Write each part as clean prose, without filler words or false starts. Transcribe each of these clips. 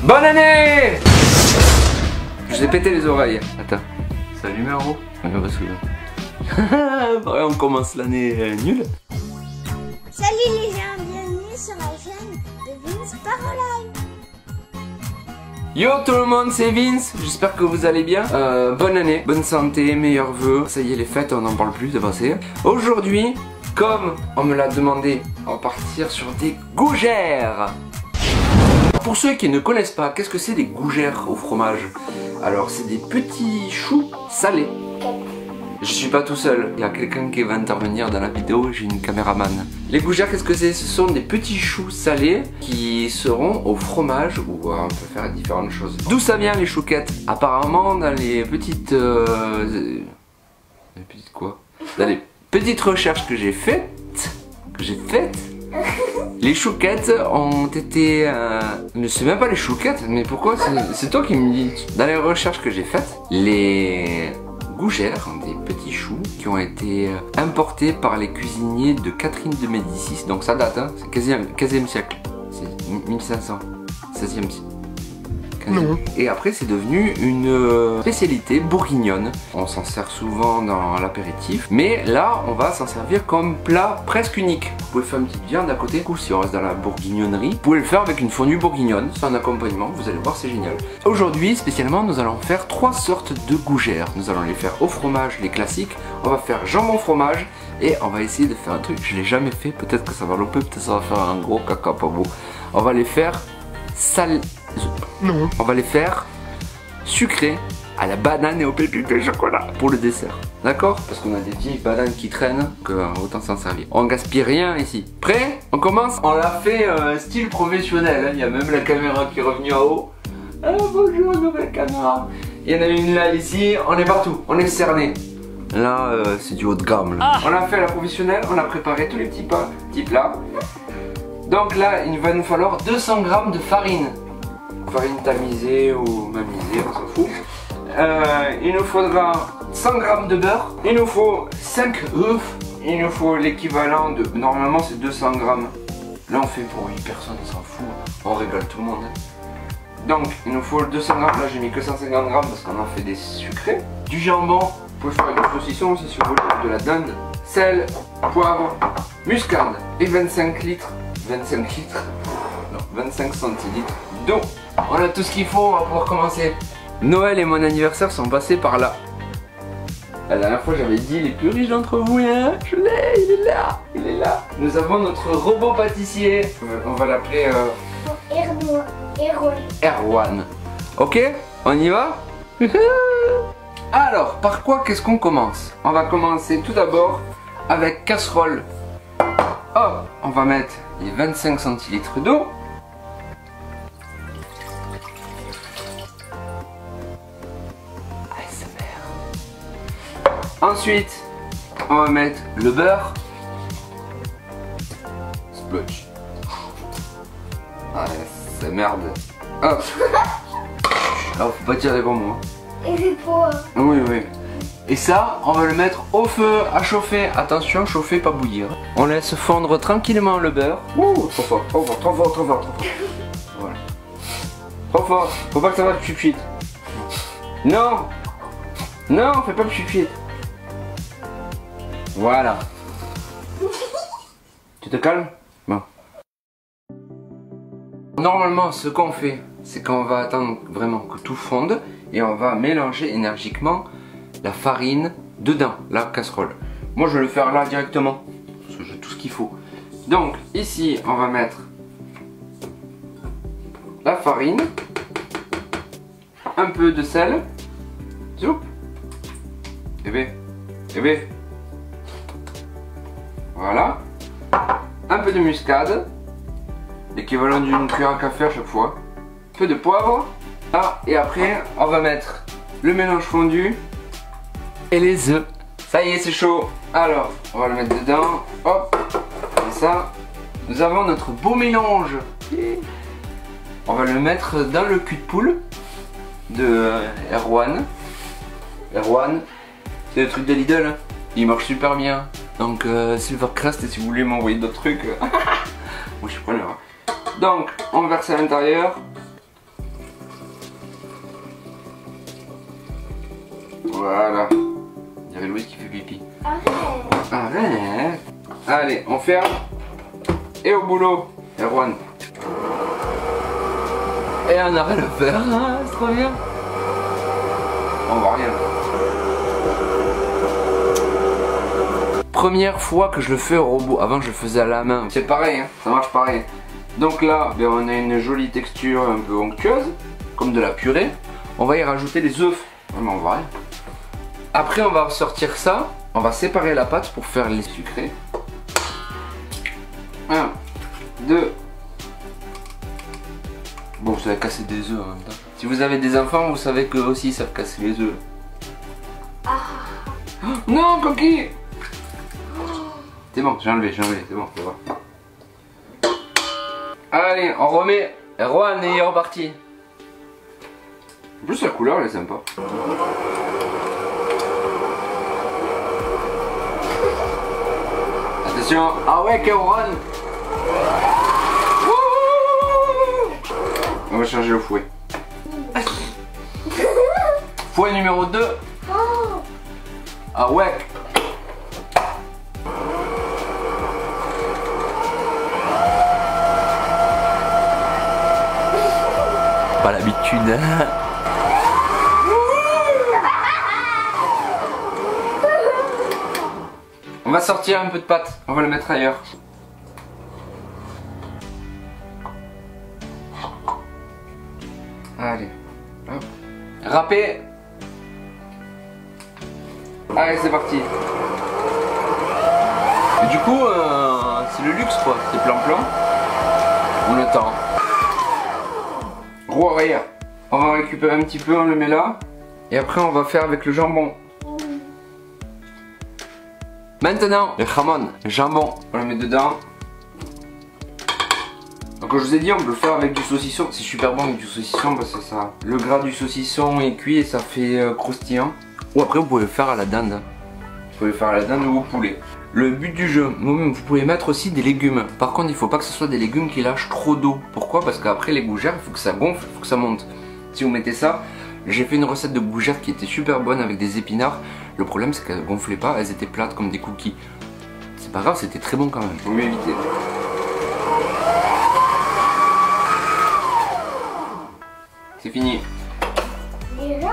Bonne année! Je vous ai pété les oreilles. Attends. Salut Mero. Parce que... on commence l'année nulle. Salut les gens, bienvenue sur la chaîne de Vince Paroline. Yo tout le monde, c'est Vince, j'espère que vous allez bien. Bonne année, bonne santé, meilleurs vœux. Ça y est, les fêtes, on n'en parle plus, c'est passé. Aujourd'hui, comme on me l'a demandé, on va partir sur des gougères. Pour ceux qui ne connaissent pas, qu'est-ce que c'est des gougères au fromage? Alors, c'est des petits choux salés. Je suis pas tout seul, il y a quelqu'un qui va intervenir dans la vidéo, j'ai une caméraman. Les gougères, qu'est-ce que c'est? Ce sont des petits choux salés qui seront au fromage ou on peut faire différentes choses. D'où ça vient les chouquettes? Apparemment dans les petites... les petites quoi? Dans les petites recherches que j'ai faites, les chouquettes ont été... ne sais même pas les chouquettes, mais pourquoi? C'est toi qui me dis. Dans les recherches que j'ai faites, les... gougères, des petits choux qui ont été importés par les cuisiniers de Catherine de Médicis, donc ça date, hein, c'est 15e siècle, c'est 1500, 16e siècle. Et après c'est devenu une spécialité bourguignonne. On s'en sert souvent dans l'apéritif, mais là on va s'en servir comme plat presque unique. Vous pouvez faire une petite viande à côté, cool si on reste dans la bourguignonnerie. Vous pouvez le faire avec une fondue bourguignonne, c'est un accompagnement, vous allez voir c'est génial. Aujourd'hui spécialement nous allons faire 3 sortes de gougères. Nous allons les faire au fromage, les classiques, on va faire jambon fromage et on va essayer de faire un truc, je l'ai jamais fait, peut-être que ça va louper, peut-être ça va faire un gros caca pas beau. On va les faire salés. Non. On va les faire sucrés à la banane et aux pépites de chocolat pour le dessert. D'accord? Parce qu'on a des vieilles bananes qui traînent, que autant s'en servir. On gaspille rien ici. Prêt? On commence? On l'a fait style professionnel. Hein. Il y a même la caméra qui est revenue en haut. Ah, bonjour, nouvelle caméra. Il y en a une là, ici. On est partout. On est cerné. Là, c'est du haut de gamme. Là. On a fait la professionnelle. On a préparé tous les petits plats. Donc là, il va nous falloir 200 g de farine. Farine tamisée ou mamisée, on s'en fout. Il nous faudra 100 g de beurre. Il nous faut 5 œufs. Il nous faut l'équivalent de... Normalement c'est 200 g. Là on fait pour 8 personnes, on s'en fout. On régale tout le monde. Donc il nous faut 200 g. Là j'ai mis que 150 g parce qu'on en fait des sucrés. Du jambon. Vous pouvez faire une saucisson aussi si vous voulez. De la dinde. Sel, poivre, muscade. Et 25 litres. 25 litres. Non, 25 centilitres d'eau. On a tout ce qu'il faut, on va pouvoir commencer. Noël et mon anniversaire sont passés par là. La dernière fois j'avais dit les plus riches d'entre vous, hein, je l'ai, il est là, il est là. Nous avons notre robot pâtissier. On va l'appeler Erwan. Ok, on y va? Alors, par quoi qu'est-ce qu'on commence? On va commencer tout d'abord avec casserole. Hop, on va mettre les 25 centilitres d'eau. Ensuite, on va mettre le beurre. Splotch. Ah, c'est merde. Hop. Alors, faut pas tirer comme moi. Et c'est pour... Oui, oui. Et ça, on va le mettre au feu à chauffer. Attention, chauffer, pas bouillir. On laisse fondre tranquillement le beurre. Ouh, trop fort, trop fort, trop fort, trop fort, trop fort. Voilà. Trop fort. Faut pas que ça va pchit. Non. Non, fais pas pchit. Voilà. Tu te calmes? Bon. Normalement, ce qu'on fait, c'est qu'on va attendre vraiment que tout fonde et on va mélanger énergiquement la farine dedans, la casserole. Moi, je vais le faire là directement parce que j'ai tout ce qu'il faut. Donc, ici, on va mettre la farine, un peu de sel, zoup, et voilà, un peu de muscade, l'équivalent d'une cuillère à café à chaque fois, un peu de poivre, ah, et après on va mettre le mélange fondu et les œufs. Ça y est, c'est chaud. Alors, on va le mettre dedans, hop, comme ça. Nous avons notre beau mélange. On va le mettre dans le cul de poule de Erwan. Erwan, c'est le truc de Lidl, hein. Il marche super bien. Donc Silvercrest, et si vous voulez m'envoyer d'autres trucs, moi je suis preneur. Donc on verse à l'intérieur. Voilà. Il y avait Louise qui fait pipi. Arrête. Arrête. Allez, on ferme. Et au boulot. Erwan. Et on arrête de faire. Hein, c'est trop bien. On voit rien. Première fois que je le fais au robot. Avant, je le faisais à la main. C'est pareil, hein, ça marche pareil. Donc là, ben, on a une jolie texture un peu onctueuse, comme de la purée. On va y rajouter les œufs. Vraiment, on voit rien. Après, on va sortir ça. On va séparer la pâte pour faire les sucrés. 1, 2. Bon, vous savez casser des œufs en même temps. Si vous avez des enfants, vous savez qu'eux aussi ils savent casser les œufs. Ah. Oh, non, coquille. C'est bon, j'ai enlevé, c'est bon, c'est bon. Allez, on remet. Erwan est reparti. En plus, la couleur elle est sympa. Attention, ah ouais, Erwan. On va changer le fouet. Fouet numéro 2. Oh. Ah ouais. Pas l'habitude. On va sortir un peu de pâte. On va le mettre ailleurs. Allez. Hop. Râpé. Allez, c'est parti. Et du coup, c'est le luxe quoi. C'est plan-plan. On le temps. Gros arrière. On va récupérer un petit peu, on le met là. Et après, on va faire avec le jambon. Maintenant, le jamon, le jambon, on le met dedans. Donc comme je vous ai dit, on peut le faire avec du saucisson. C'est super bon avec du saucisson parce que ça, le gras du saucisson est cuit et ça fait croustillant. Ou après, vous pouvez le faire à la dinde. Vous pouvez le faire à la dinde ou au poulet. Le but du jeu, vous pouvez mettre aussi des légumes. Par contre, il ne faut pas que ce soit des légumes qui lâchent trop d'eau. Pourquoi? Parce qu'après les gougères, il faut que ça gonfle, il faut que ça monte. Si vous mettez ça, j'ai fait une recette de gougères qui était super bonne avec des épinards. Le problème, c'est qu'elles gonflaient pas, elles étaient plates comme des cookies. C'est pas grave, c'était très bon quand même. Faut mieux éviter. C'est fini. Déjà?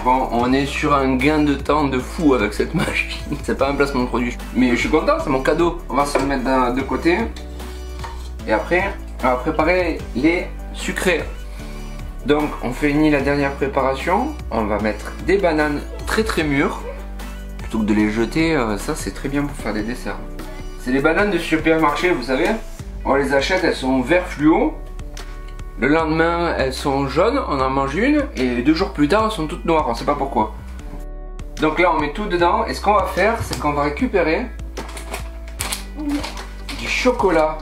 Bon, on est sur un gain de temps de fou avec cette machine. C'est pas un placement de produit. Mais je suis content, c'est mon cadeau. On va se le mettre de côté. Et après, on va préparer les sucrés. Donc, on finit la dernière préparation. On va mettre des bananes très mûres. Plutôt que de les jeter, ça c'est très bien pour faire des desserts. C'est les bananes de supermarché, vous savez. On les achète, elles sont vert fluo. Le lendemain, elles sont jaunes, on en mange une, et 2 jours plus tard, elles sont toutes noires, on sait pas pourquoi. Donc là, on met tout dedans, et ce qu'on va faire, c'est qu'on va récupérer du chocolat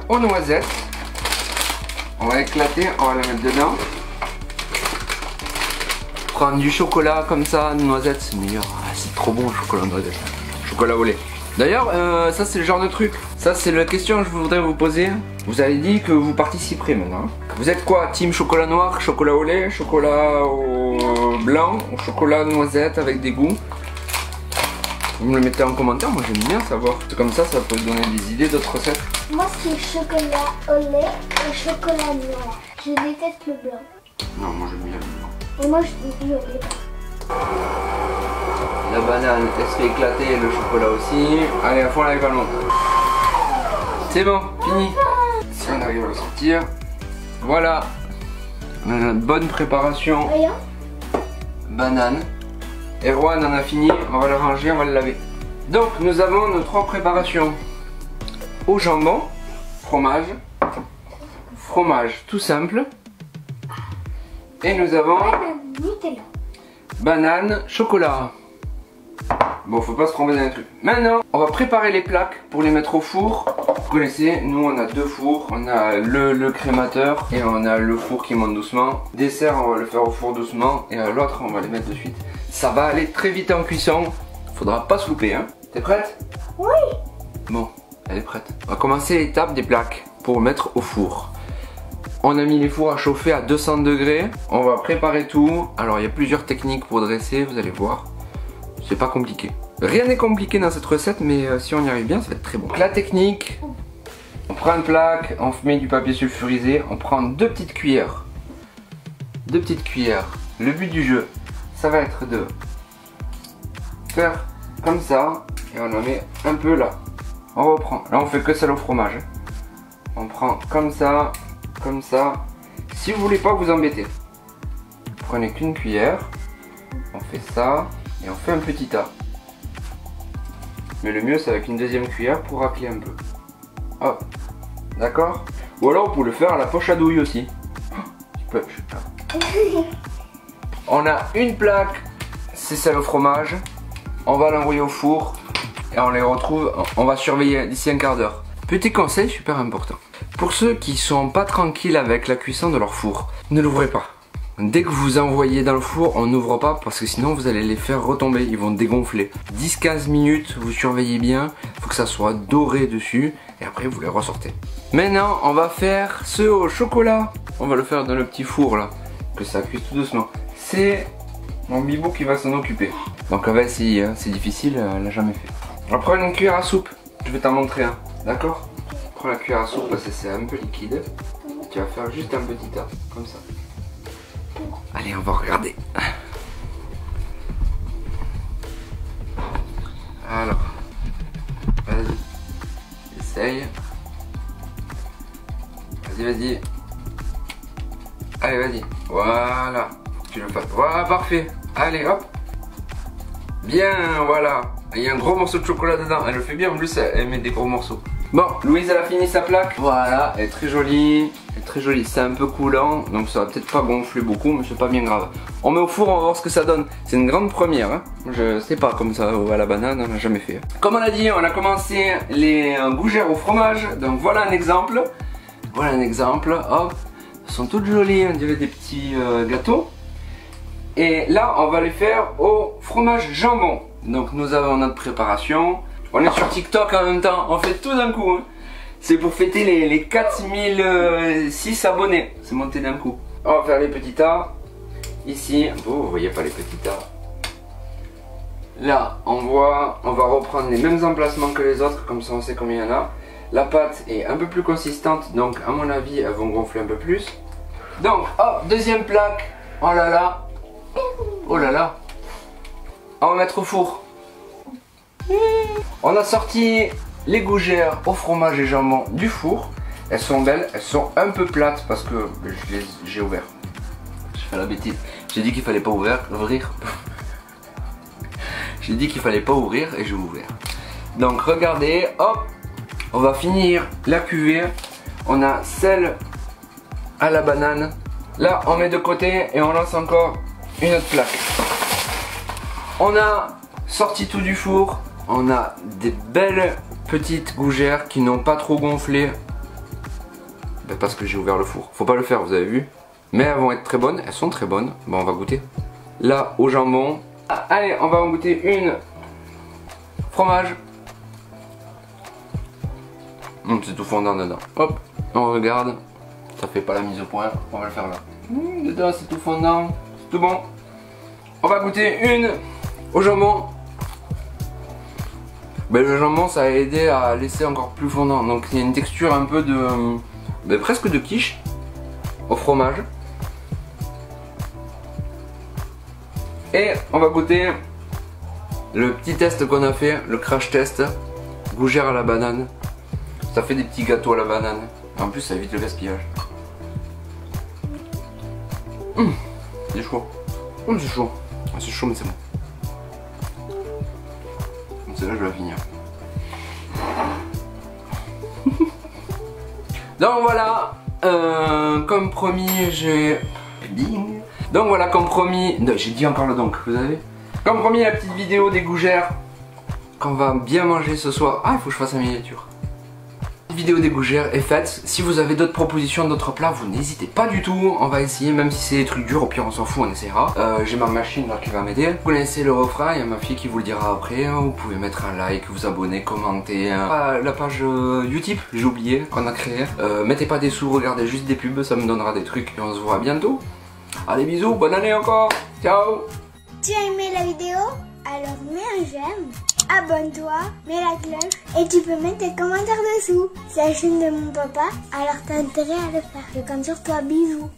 aux noisettes. On va éclater, on va le mettre dedans. Prendre du chocolat comme ça, noisettes, c'est meilleur. Ah, c'est trop bon le chocolat noisette. Chocolat au lait. D'ailleurs, ça c'est le genre de truc. Ça c'est la question que je voudrais vous poser. Vous avez dit que vous participerez maintenant. Vous êtes quoi? Team chocolat noir, chocolat au lait, chocolat au blanc, ou chocolat noisette avec des goûts? Vous me le mettez en commentaire, moi j'aime bien savoir. C'est comme ça, ça peut donner des idées d'autres recettes. Moi c'est chocolat au lait et chocolat noir. Je déteste le blanc. Non, moi j'aime bien le blanc. Et moi je dis au lait. La banane, elle se fait éclater, le chocolat aussi. Allez, à fond avec ballon. C'est bon, fini. Si on arrive à le sortir. Voilà. On a notre bonne préparation. Voyons. Banane. Erwan en a fini, on va le ranger, on va le laver. Donc nous avons nos 3 préparations. Au jambon, fromage tout simple. Et nous avons Nutella. banane, chocolat. Bon, faut pas se tromper dans les trucs. Maintenant, on va préparer les plaques pour les mettre au four. Vous connaissez, nous on a 2 fours. On a le crémateur et on a le four qui monte doucement. Dessert, on va le faire au four doucement. Et l'autre, on va les mettre de suite. Ça va aller très vite en cuisson. Faudra pas se louper, hein. T'es prête? Oui. Bon, elle est prête. On va commencer l'étape des plaques pour mettre au four. On a mis les fours à chauffer à 200 degrés. On va préparer tout. Alors il y a plusieurs techniques pour dresser, vous allez voir. C'est pas compliqué. Rien n'est compliqué dans cette recette, mais si on y arrive bien, ça va être très bon. Donc, la technique, on prend une plaque, on met du papier sulfurisé, on prend 2 petites cuillères. 2 petites cuillères. Le but du jeu, ça va être de faire comme ça et on en met un peu là. On reprend. Là on fait que ça au fromage. On prend comme ça, comme ça. Si vous voulez pas vous embêter, prenez qu'une cuillère. On fait ça et on fait un petit tas. Mais le mieux c'est avec une deuxième cuillère pour racler un peu. Hop, d'accord. Ou alors vous pouvez le faire à la poche à douille aussi. On a une plaque, c'est celle au fromage. On va l'envoyer au four et on les retrouve. On va surveiller d'ici un quart d'heure. Petit conseil super important. Pour ceux qui sont pas tranquilles avec la cuisson de leur four, ne l'ouvrez pas. Dès que vous envoyez dans le four, on n'ouvre pas parce que sinon vous allez les faire retomber, ils vont dégonfler. 10-15 minutes, vous surveillez bien, il faut que ça soit doré dessus et après vous les ressortez. Maintenant, on va faire ceux au chocolat. On va le faire dans le petit four là, que ça cuise tout doucement. C'est mon bibou qui va s'en occuper. Donc on va essayer, hein. C'est difficile, elle l'a jamais fait. On va prendre une cuillère à soupe, je vais t'en montrer un, d'accord? Prends la cuillère à soupe parce que c'est un peu liquide. Tu vas faire juste un petit tas, comme ça. Allez, on va regarder. Alors, vas-y, essaye. Vas-y, vas-y. Allez, vas-y. Voilà. Tu le fasses. Voilà, parfait. Allez, hop. Bien, voilà. Il y a un gros morceau de chocolat dedans. Elle le fait bien, en plus, elle met des gros morceaux. Bon, Louise, elle a fini sa plaque. Voilà, elle est très jolie. Elle est très jolie. C'est un peu coulant, donc ça va peut-être pas gonfler beaucoup, mais c'est pas bien grave. On met au four, on va voir ce que ça donne. C'est une grande première, hein. Je sais pas comme ça à la banane, on n'a jamais fait. Comme on a dit, on a commencé les gougères au fromage. Donc voilà un exemple. Voilà un exemple. Hop, elles sont toutes jolies, on dirait des petits gâteaux. Et là, on va les faire au fromage jambon. Donc nous avons notre préparation. On est sur TikTok en même temps, on fait tout d'un coup. Hein. C'est pour fêter les 4006 abonnés. C'est monté d'un coup. On va faire les petits tas. Ici, oh, vous voyez pas les petits tas. Là, on va reprendre les mêmes emplacements que les autres, comme ça on sait combien il y en a. La pâte est un peu plus consistante, donc à mon avis, elles vont gonfler un peu plus. Donc, hop, deuxième plaque. Oh là là. Oh là là. On va mettre au four. On a sorti les gougères au fromage et jambon du four. Elles sont belles, elles sont un peu plates parce que j'ai ouvert. J'ai fait la bêtise. J'ai dit qu'il fallait pas ouvrir. J'ai dit qu'il fallait pas ouvrir et j'ai ouvert. Donc regardez, hop, on va finir la cuvée. On a celle à la banane. Là on met de côté et on lance encore une autre plaque. On a sorti tout du four. On a des belles petites gougères qui n'ont pas trop gonflé. Ben parce que j'ai ouvert le four. Faut pas le faire, vous avez vu. Mais elles vont être très bonnes. Elles sont très bonnes. Bon, on va goûter. Là, au jambon. Allez, on va en goûter une. Fromage. C'est tout fondant dedans. Hop, on regarde. Ça fait pas la mise au point. On va le faire là. Dedans, c'est tout fondant. C'est tout bon. On va goûter une au jambon. Ben, le jambon ça a aidé à laisser encore plus fondant, donc il y a une texture un peu de presque de quiche au fromage. Et on va goûter le petit test qu'on a fait, le crash test, gougère à la banane. Ça fait des petits gâteaux à la banane. En plus ça évite le gaspillage. C'est chaud. C'est chaud. C'est chaud mais c'est bon. Celle-là je vais la finir. Donc voilà, comme promis j'ai... Donc voilà, comme promis... J'ai dit encore le donc, vous avez. Comme promis la petite vidéo des gougères qu'on va bien manger ce soir. Ah, il faut que je fasse la miniature. La vidéo des gougères est faite. Si vous avez d'autres propositions, d'autres plats, vous n'hésitez pas du tout. On va essayer, même si c'est des trucs durs, au pire on s'en fout, on essaiera. J'ai ma machine là qui va m'aider. Vous connaissez le refrain, il y a ma fille qui vous le dira après. Vous pouvez mettre un like, vous abonner, commenter. La page Utip, j'ai oublié, qu'on a créé. Mettez pas des sous, regardez juste des pubs, ça me donnera des trucs. Et on se voit bientôt. Allez, bisous, bonne année encore. Ciao. Tu as aimé la vidéo? Alors mets un j'aime, abonne-toi, mets la cloche et tu peux mettre tes commentaires dessous. C'est la chaîne de mon papa, alors t'as intérêt à le faire. Je compte sur toi, bisous.